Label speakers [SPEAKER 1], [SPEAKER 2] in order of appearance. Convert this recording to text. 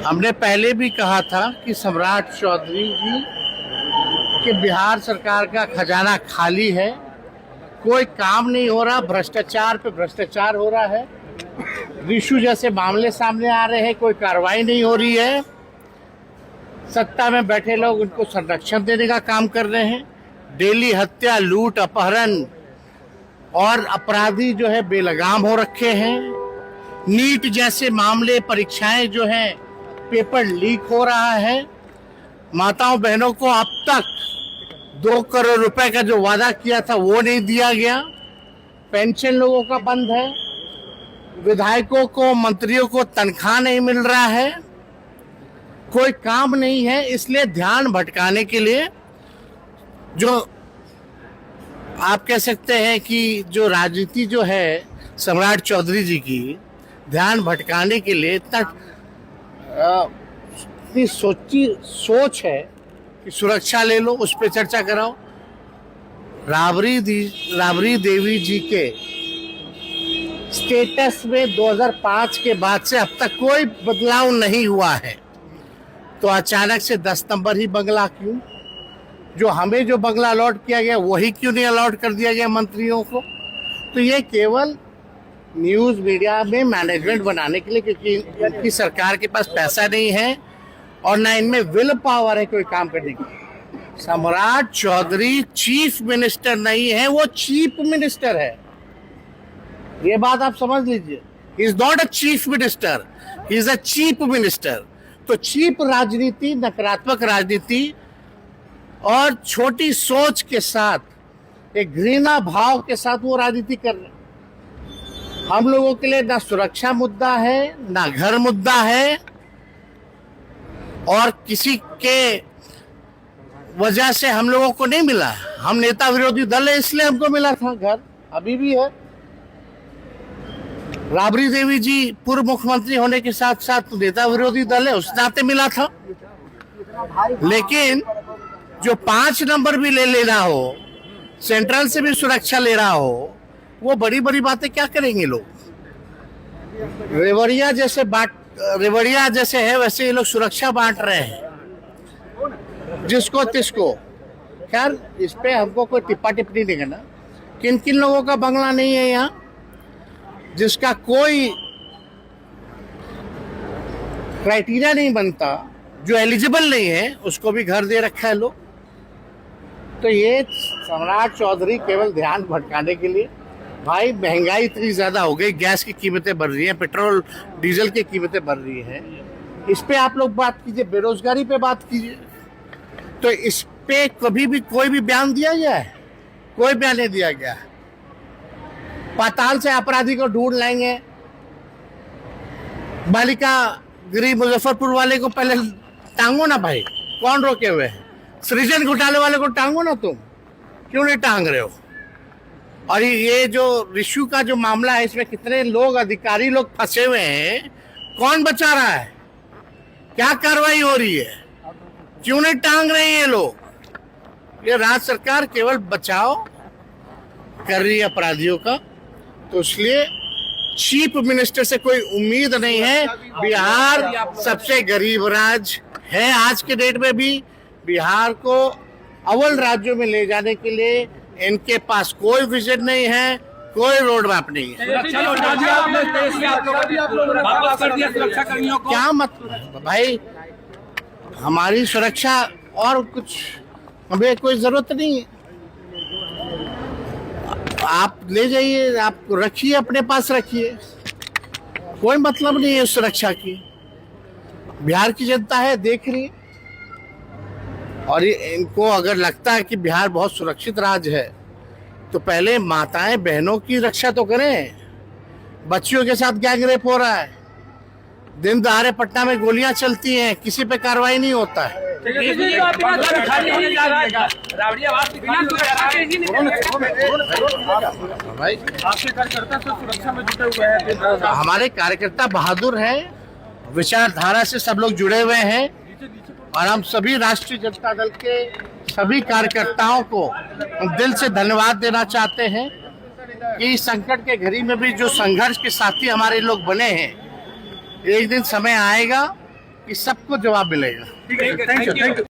[SPEAKER 1] हमने पहले भी कहा था कि सम्राट चौधरी जी कि बिहार सरकार का खजाना खाली है, कोई काम नहीं हो रहा, भ्रष्टाचार पे भ्रष्टाचार हो रहा है, रिशु जैसे मामले सामने आ रहे हैं, कोई कार्रवाई नहीं हो रही है, सत्ता में बैठे लोग उनको संरक्षण देने का काम कर रहे हैं, डेली हत्या, लूट, अपहरण और अपराधी जो है बेलगाम हो रखे हैं, नीट जैसे मामले, परीक्षाएं जो है, पेपर लीक हो रहा है, माताओं बहनों को अब तक 2 करोड़ रुपए का जो वादा किया था वो नहीं दिया गया, पेंशन लोगों का बंद है, विधायकों को, मंत्रियों को तनख्वाह नहीं मिल रहा है, कोई काम नहीं है। इसलिए ध्यान भटकाने के लिए जो आप कह सकते हैं कि जो राजनीति जो है सम्राट चौधरी जी की, ध्यान भटकाने के लिए इतनी सोच है कि सुरक्षा ले लो, उस पर चर्चा कराओ। राबड़ी देवी जी के स्टेटस में 2005 के बाद से अब तक कोई बदलाव नहीं हुआ है, तो अचानक से 10 नंबर ही बंगला क्यों? जो हमें जो बंगला अलॉट किया गया वही क्यों नहीं अलॉट कर दिया गया मंत्रियों को? तो ये केवल न्यूज़ मीडिया में मैनेजमेंट बनाने के लिए, क्योंकि इनकी सरकार के पास पैसा नहीं है और ना इनमें विल पावर है कोई काम करने की। सम्राट चौधरी चीफ मिनिस्टर नहीं है, वो चीफ मिनिस्टर है, ये बात आप समझ लीजिए। He is not a chief minister, he is a chief minister. तो चीप राजनीति, नकारात्मक राजनीति और छोटी सोच के साथ, एक घृणा भाव के साथ वो राजनीति कर रहे हैं। हम लोगों के लिए ना सुरक्षा मुद्दा है, ना घर मुद्दा है, और किसी के वजह से हम लोगों को नहीं मिला। हम नेता विरोधी दल है इसलिए हमको मिला था घर, अभी भी है। राबड़ी देवी जी पूर्व मुख्यमंत्री होने के साथ साथ नेता विरोधी दल है, उस नाते मिला था। लेकिन जो 5 नंबर भी ले रहा हो, सेंट्रल से भी सुरक्षा ले रहा हो, वो बड़ी बड़ी बातें क्या करेंगे लोग? रेवड़िया जैसे है वैसे ये लोग सुरक्षा बांट रहे हैं जिसको तिसको। खैर, इस पे हमको कोई टिप्पा टिप्पणी नहीं करना। किन किन लोगों का बंगला नहीं है यहाँ, जिसका कोई क्राइटेरिया नहीं बनता, जो एलिजिबल नहीं है, उसको भी घर दे रखा है लोग। तो ये सम्राट चौधरी केवल ध्यान भटकाने के लिए। भाई, महंगाई इतनी ज्यादा हो गई, गैस की कीमतें बढ़ रही हैं, पेट्रोल डीजल की कीमतें बढ़ रही हैं, इस पे आप लोग बात कीजिए, बेरोजगारी पे बात कीजिए। तो इस पे कभी भी कोई भी बयान दिया गया है? कोई बयान नहीं दिया गया। पाताल से अपराधी को ढूंढ लाएंगे, बालिका गृह मुजफ्फरपुर वाले को पहले टांगो ना भाई, कौन रोके हुए है? सृजन घोटाले वाले को टांगो ना, तुम क्यों नहीं टांग रहे हो? और ये जो रिशु का जो मामला है, इसमें कितने लोग, अधिकारी लोग फंसे हुए हैं, कौन बचा रहा है? क्या कार्रवाई हो रही है? क्यों नहीं टांग रहे हैं ये लोग? ये राज्य सरकार केवल बचाव कर रही है अपराधियों का। तो इसलिए चीफ मिनिस्टर से कोई उम्मीद नहीं है। बिहार सबसे गरीब राज्य है, आज के डेट में भी बिहार को अव्वल राज्यों में ले जाने के लिए इनके पास कोई विजन नहीं है, कोई रोड मैप नहीं है। क्या मतलब भाई, हमारी सुरक्षा और कुछ हमें कोई जरूरत नहीं है। आप ले जाइए, आप रखिए, अपने पास रखिए, कोई मतलब नहीं है सुरक्षा की। बिहार की जनता है, देख रही है। और इनको अगर लगता है कि बिहार बहुत सुरक्षित राज्य है, तो पहले माताएं बहनों की रक्षा तो करें। बच्चियों के साथ गैंग रेप हो रहा है, दिन दहाड़े पटना में गोलियां चलती हैं, किसी पे कार्रवाई नहीं होता है। हमारे कार्यकर्ता बहादुर हैं, विचारधारा से सब लोग जुड़े हुए हैं, और हम सभी राष्ट्रीय जनता दल के सभी कार्यकर्ताओं को दिल से धन्यवाद देना चाहते हैं कि इस संकट के घड़ी में भी जो संघर्ष के साथी हमारे लोग बने हैं, एक दिन समय आएगा इस सबको जवाब मिलेगा।
[SPEAKER 2] Thank you.